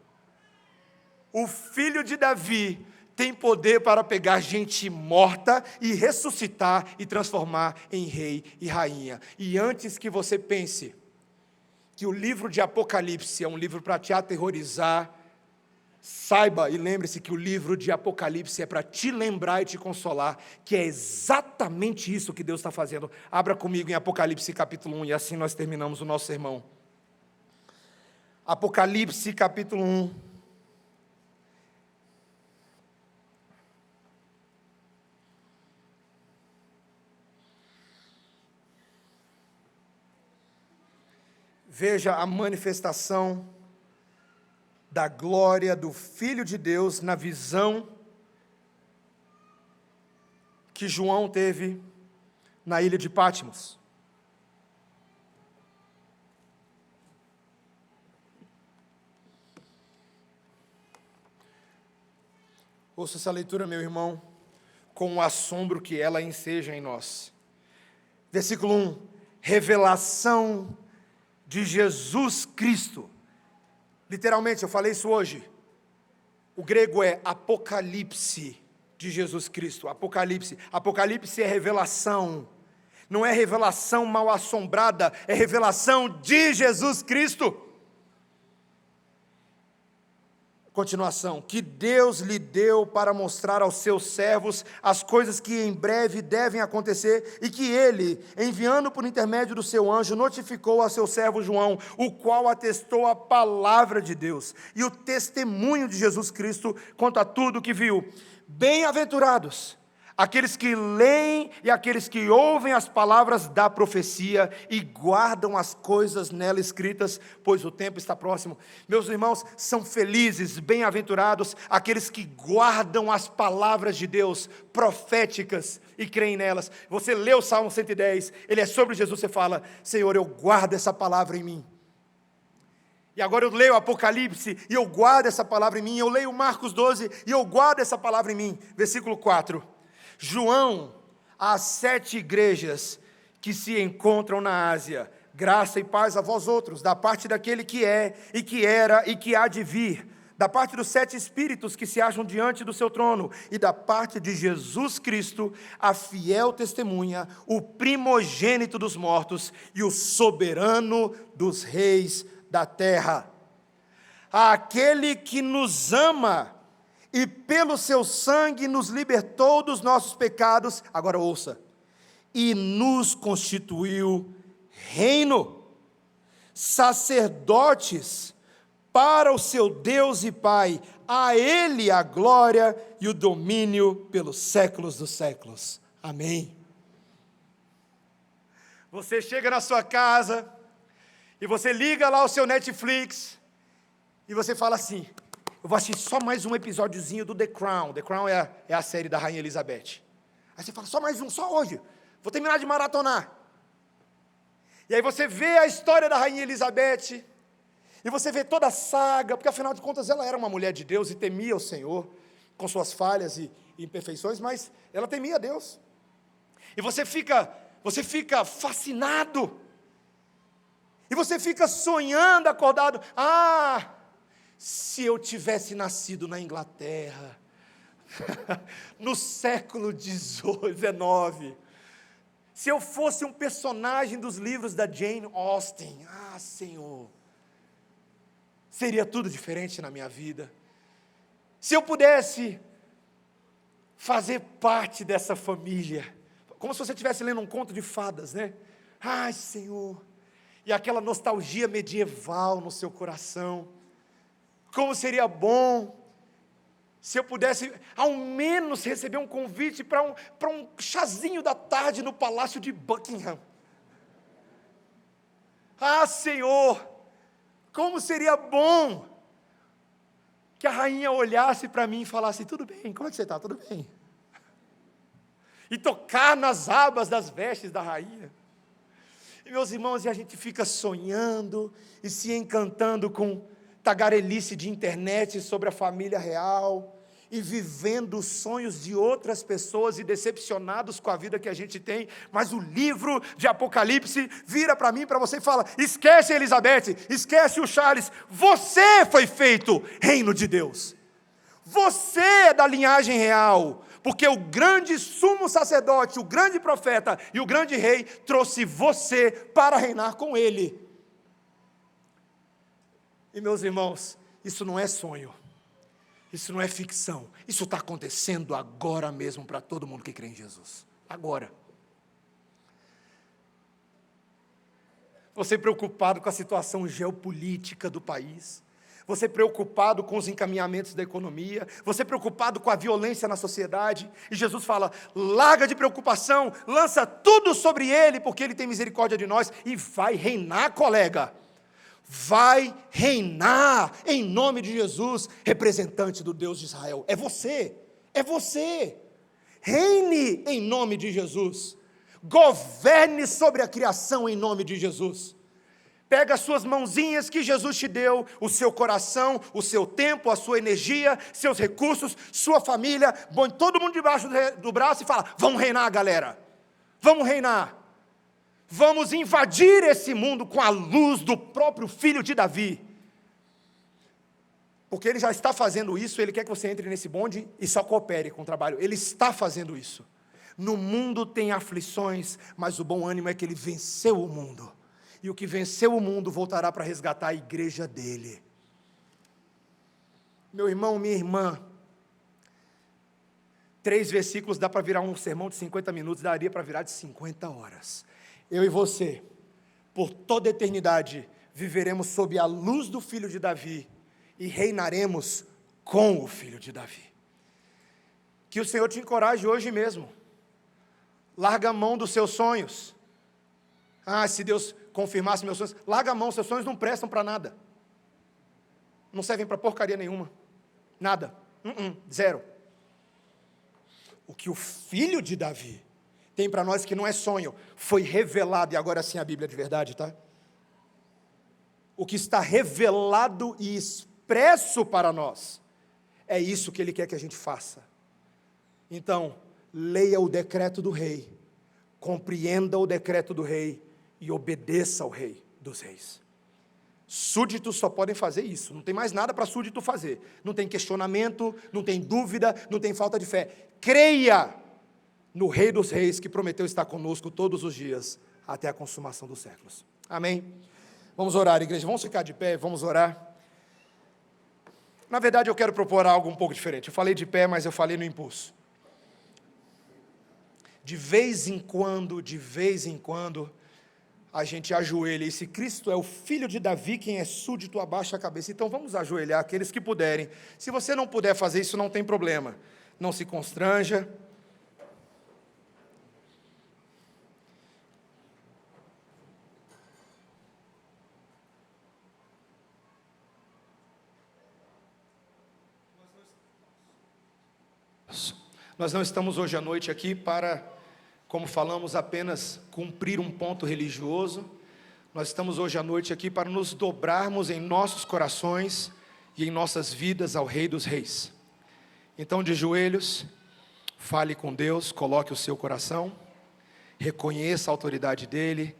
O filho de Davi tem poder para pegar gente morta e ressuscitar e transformar em rei e rainha. E antes que você pense que o livro de Apocalipse é um livro para te aterrorizar, saiba e lembre-se que o livro de Apocalipse é para te lembrar e te consolar, que é exatamente isso que Deus está fazendo. Abra comigo em Apocalipse capítulo 1, e assim nós terminamos o nosso sermão. Apocalipse capítulo 1. Veja a manifestação da glória do Filho de Deus na visão que João teve na ilha de Patmos. Ouça essa leitura, meu irmão, com o assombro que ela enseja em nós. Versículo 1, revelação de Jesus Cristo. Literalmente, eu falei isso hoje. O grego é apocalipse de Jesus Cristo. Apocalipse. Apocalipse é revelação. Não é revelação mal assombrada, é revelação de Jesus Cristo. Continuação, que Deus lhe deu para mostrar aos seus servos as coisas que em breve devem acontecer, e que ele, enviando por intermédio do seu anjo, notificou a seu servo João, o qual atestou a palavra de Deus e o testemunho de Jesus Cristo quanto a tudo que viu. Bem-aventurados aqueles que leem e aqueles que ouvem as palavras da profecia e guardam as coisas nela escritas, pois o tempo está próximo. Meus irmãos, são felizes, bem-aventurados aqueles que guardam as palavras de Deus, proféticas, e creem nelas. Você lê o Salmo 110, ele é sobre Jesus, você fala, Senhor, eu guardo essa palavra em mim. E agora eu leio o Apocalipse e eu guardo essa palavra em mim. Eu leio Marcos 12 e eu guardo essa palavra em mim. Versículo 4. João, às 7 igrejas que se encontram na Ásia, graça e paz a vós outros, da parte daquele que é, e que era, e que há de vir, da parte dos 7 espíritos que se acham diante do seu trono, e da parte de Jesus Cristo, a fiel testemunha, o primogênito dos mortos, e o soberano dos reis da terra. Aquele que nos ama, e pelo seu sangue nos libertou dos nossos pecados, agora ouça, e nos constituiu reino, sacerdotes para o seu Deus e Pai, a Ele a glória e o domínio pelos séculos dos séculos. Amém. Você chega na sua casa, e você liga lá o seu Netflix, e você fala assim, eu vou assistir só mais um episódiozinho do The Crown. The Crown é a série da Rainha Elizabeth. Aí você fala, só mais um, só hoje. Vou terminar de maratonar. E aí você vê a história da Rainha Elizabeth, e você vê toda a saga, porque afinal de contas ela era uma mulher de Deus e temia o Senhor, com suas falhas e imperfeições, mas ela temia a Deus. E você fica fascinado, e você fica sonhando, acordado, se eu tivesse nascido na Inglaterra, no século XIX, se eu fosse um personagem dos livros da Jane Austen, Senhor, seria tudo diferente na minha vida. Se eu pudesse fazer parte dessa família, como se você estivesse lendo um conto de fadas, né? Senhor, e aquela nostalgia medieval no seu coração, como seria bom se eu pudesse, ao menos, receber um convite para um chazinho da tarde no Palácio de Buckingham. Senhor, como seria bom que a rainha olhasse para mim e falasse, tudo bem, como é que você está? Tudo bem. E tocar nas abas das vestes da rainha. E meus irmãos, e a gente fica sonhando e se encantando com tagarelice de internet sobre a família real, e vivendo os sonhos de outras pessoas e decepcionados com a vida que a gente tem, mas o livro de Apocalipse vira para mim e para você e fala, esquece a Elizabeth, esquece o Charles, você foi feito reino de Deus, você é da linhagem real, porque o grande sumo sacerdote, o grande profeta e o grande rei trouxe você para reinar com ele. E meus irmãos, isso não é sonho, isso não é ficção, isso está acontecendo agora mesmo para todo mundo que crê em Jesus, agora. Você preocupado com a situação geopolítica do país, você preocupado com os encaminhamentos da economia, você preocupado com a violência na sociedade, e Jesus fala, larga de preocupação, lança tudo sobre Ele, porque Ele tem misericórdia de nós, e vai reinar, colega, vai reinar, em nome de Jesus, representante do Deus de Israel, é você, reine em nome de Jesus, governe sobre a criação em nome de Jesus, pega as suas mãozinhas que Jesus te deu, o seu coração, o seu tempo, a sua energia, seus recursos, sua família, põe todo mundo debaixo do braço e fala, vamos reinar galera, vamos reinar, vamos invadir esse mundo com a luz do próprio filho de Davi, porque ele já está fazendo isso, ele quer que você entre nesse bonde e só coopere com o trabalho, ele está fazendo isso, no mundo tem aflições, mas o bom ânimo é que ele venceu o mundo, e o que venceu o mundo voltará para resgatar a igreja dele. Meu irmão, minha irmã, 3 versículos dá para virar um sermão de 50 minutos, daria para virar de 50 horas. Eu e você, por toda a eternidade, viveremos sob a luz do Filho de Davi, e reinaremos com o Filho de Davi. Que o Senhor te encoraje hoje mesmo, larga a mão dos seus sonhos, se Deus confirmasse meus sonhos, larga a mão, seus sonhos não prestam para nada, não servem para porcaria nenhuma, nada, zero. O que o Filho de Davi tem para nós que não é sonho, foi revelado, e agora sim a Bíblia de verdade, tá? O que está revelado e expresso para nós, é isso que Ele quer que a gente faça. Então, leia o decreto do rei, compreenda o decreto do rei, e obedeça ao rei dos reis. Súditos só podem fazer isso, não tem mais nada para súdito fazer, não tem questionamento, não tem dúvida, não tem falta de fé, creia no rei dos reis, que prometeu estar conosco todos os dias, até a consumação dos séculos, amém? Vamos orar, igreja, vamos ficar de pé, vamos orar. Na verdade eu quero propor algo um pouco diferente, eu falei de pé, mas eu falei no impulso. De vez em quando, a gente ajoelha, e se Cristo é o filho de Davi, quem é súdito abaixa a cabeça, então vamos ajoelhar, aqueles que puderem, se você não puder fazer isso, não tem problema, não se constranja, Nós não estamos hoje à noite aqui para, como falamos, apenas cumprir um ponto religioso. Nós estamos hoje à noite aqui para nos dobrarmos em nossos corações e em nossas vidas ao Rei dos Reis. Então, de joelhos, fale com Deus, coloque o seu coração, reconheça a autoridade dEle,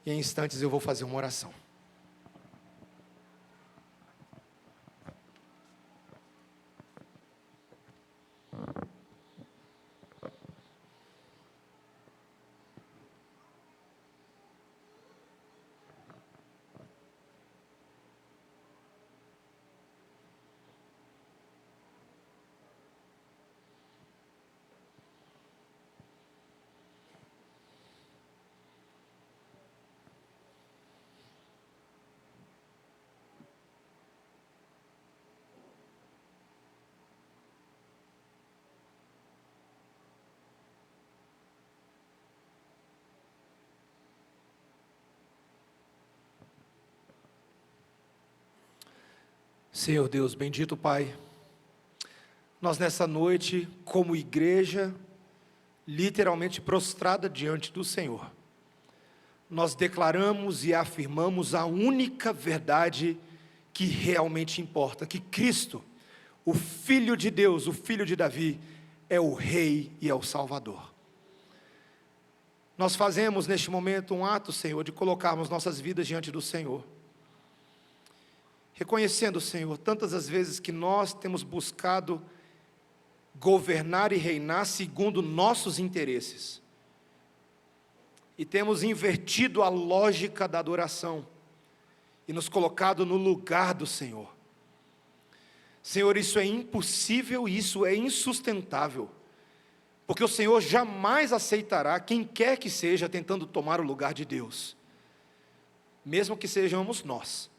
e em instantes eu vou fazer uma oração. Senhor Deus, bendito Pai, nós nessa noite, como igreja, literalmente prostrada diante do Senhor, nós declaramos e afirmamos a única verdade que realmente importa, que Cristo, o Filho de Deus, o Filho de Davi, é o Rei e é o Salvador. Nós fazemos neste momento um ato, Senhor, de colocarmos nossas vidas diante do Senhor, reconhecendo, Senhor, tantas as vezes que nós temos buscado governar e reinar segundo nossos interesses, e temos invertido a lógica da adoração, e nos colocado no lugar do Senhor. Senhor, isso é impossível e isso é insustentável, porque o Senhor jamais aceitará quem quer que seja tentando tomar o lugar de Deus, mesmo que sejamos nós.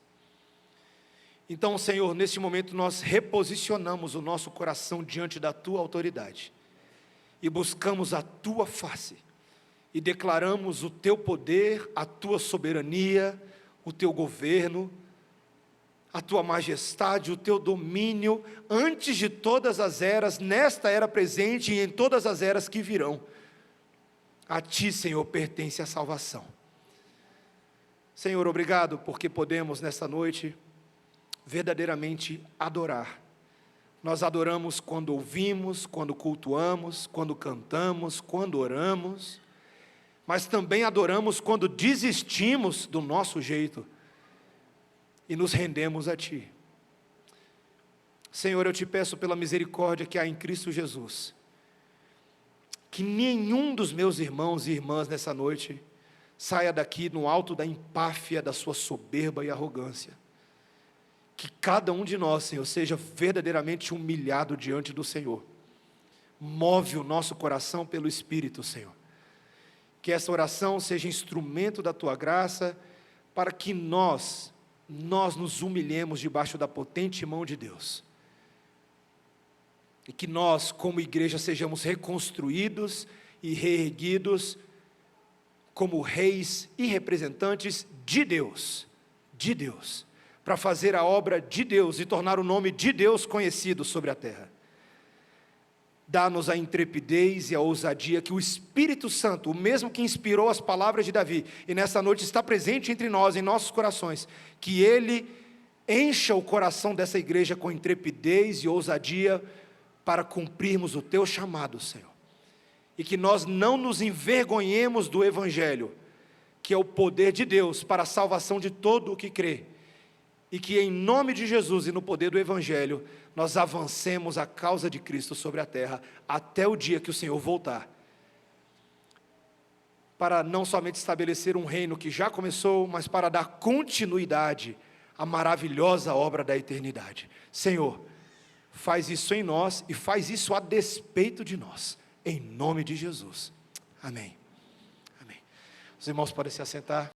Então, Senhor, neste momento nós reposicionamos o nosso coração diante da Tua autoridade, e buscamos a Tua face, e declaramos o Teu poder, a Tua soberania, o Teu governo, a Tua majestade, o Teu domínio, antes de todas as eras, nesta era presente e em todas as eras que virão. A Ti, Senhor, pertence a salvação. Senhor, obrigado porque podemos nesta noite verdadeiramente adorar. Nós adoramos quando ouvimos, quando cultuamos, quando cantamos, quando oramos, mas também adoramos quando desistimos do nosso jeito e nos rendemos a Ti. Senhor, eu Te peço pela misericórdia que há em Cristo Jesus, que nenhum dos meus irmãos e irmãs nessa noite saia daqui no alto da empáfia da sua soberba e arrogância. Que cada um de nós, Senhor, seja verdadeiramente humilhado diante do Senhor. Move o nosso coração pelo Espírito, Senhor. Que essa oração seja instrumento da Tua graça, para que nós nos humilhemos debaixo da potente mão de Deus. E que nós, como igreja, sejamos reconstruídos e reerguidos como reis e representantes de Deus, para fazer a obra de Deus e tornar o nome de Deus conhecido sobre a terra. Dá-nos a intrepidez e a ousadia que o Espírito Santo, o mesmo que inspirou as palavras de Davi, e nessa noite está presente entre nós, em nossos corações, que Ele encha o coração dessa igreja com intrepidez e ousadia para cumprirmos o Teu chamado, Senhor. E que nós não nos envergonhemos do Evangelho, que é o poder de Deus para a salvação de todo o que crê. E que em nome de Jesus e no poder do Evangelho, nós avancemos a causa de Cristo sobre a terra, até o dia que o Senhor voltar, para não somente estabelecer um reino que já começou, mas para dar continuidade à maravilhosa obra da eternidade. Senhor, faz isso em nós e faz isso a despeito de nós, em nome de Jesus. Amém. Amém. Os irmãos podem se assentar.